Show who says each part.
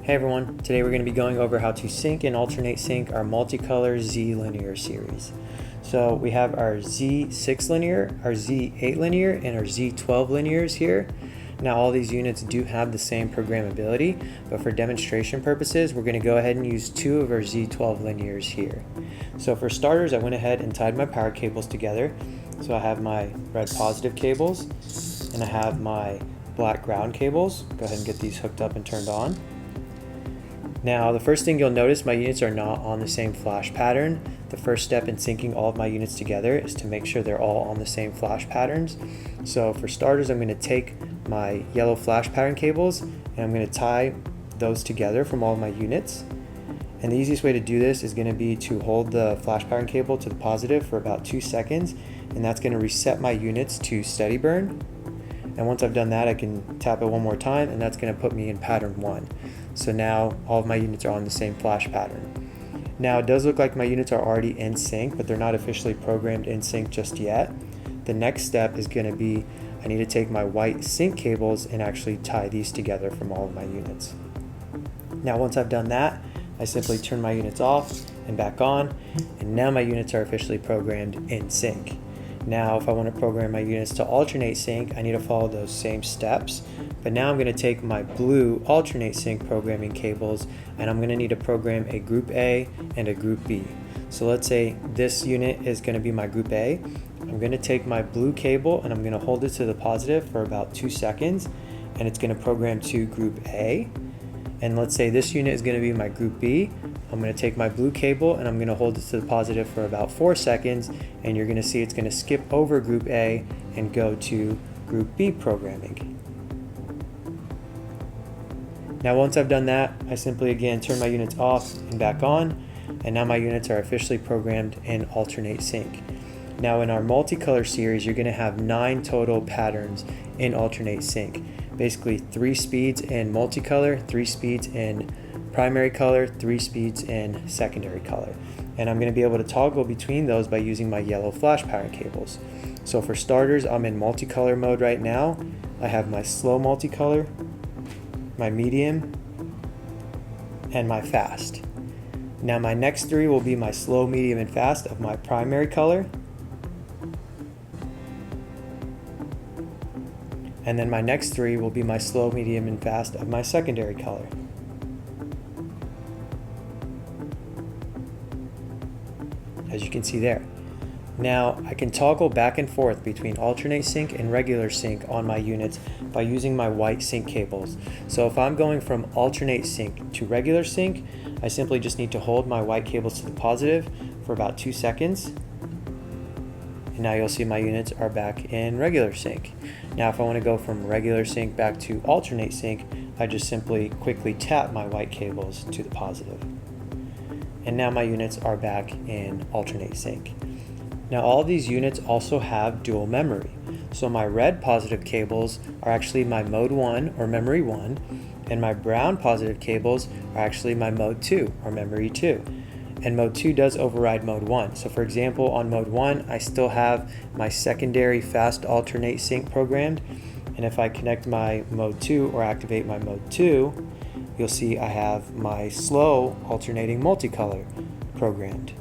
Speaker 1: Hey everyone, today we're going to be going over how to sync and alternate sync our MultiColor Z linear series. So we have our Z6 linear, our Z8 linear, and our Z12 linears here. Now all these units do have the same programmability, but for demonstration purposes, we're going to go ahead and use two of our Z12 linears here. So for starters, I went ahead and tied my power cables together. So I have my red positive cables, and I have my black ground cables. Go ahead and get these hooked up and turned on. Now the first thing you'll notice, my units are not on the same flash pattern. The first step in syncing all of my units together is to make sure they're all on the same flash patterns. So for starters, I'm going to take my yellow flash pattern cables and I'm going to tie those together from all of my units. And the easiest way to do this is going to be to hold the flash pattern cable to the positive for about 2 seconds, and that's going to reset my units to steady burn. And once I've done that, I can tap it one more time, and that's going to put me in pattern 1. So now all of my units are on the same flash pattern. Now it does look like my units are already in sync, but they're not officially programmed in sync just yet. The next step is going to be, I need to take my white sync cables and actually tie these together from all of my units. Now once I've done that, I simply turn my units off and back on, and now my units are officially programmed in sync. Now if I want to program my units to alternate sync, I need to follow those same steps, but now I'm going to take my blue alternate sync programming cables and I'm going to need to program a group A and a group B. So let's say this unit is going to be my group A. I'm going to take my blue cable and I'm going to hold it to the positive for about 2 seconds, and it's going to program to group A. And let's say this unit is going to be my group B. I'm going to take my blue cable and I'm going to hold it to the positive for about 4 seconds, and you're going to see it's going to skip over group A and go to group B programming. Now once I've done that, I simply again turn my units off and back on, and now my units are officially programmed in alternate sync. Now in our MultiColor series, you're going to have 9 total patterns in alternate sync. Basically 3 speeds in MultiColor, 3 speeds in primary color, 3 speeds in secondary color. And I'm going to be able to toggle between those by using my yellow flash pattern cables. So for starters, I'm in MultiColor mode right now. I have my slow MultiColor, my medium, and my fast. Now my next 3 will be my slow, medium, and fast of my primary color. And then my next 3 will be my slow, medium, and fast of my secondary color. As you can see there. Now I can toggle back and forth between alternate sync and regular sync on my units by using my white sync cables. So if I'm going from alternate sync to regular sync, I simply just need to hold my white cables to the positive for about 2 seconds. And now you'll see my units are back in regular sync. Now if I want to go from regular sync back to alternate sync, I just simply quickly tap my white cables to the positive. And now my units are back in alternate sync. Now all of these units also have dual memory. So my red positive cables are actually my mode 1 or memory 1, and my brown positive cables are actually my mode 2 or memory 2. And mode 2 does override mode 1. So for example, on mode 1, I still have my secondary fast alternate sync programmed, and if I connect my mode 2 or activate my mode 2, you'll see I have my slow alternating MultiColor programmed.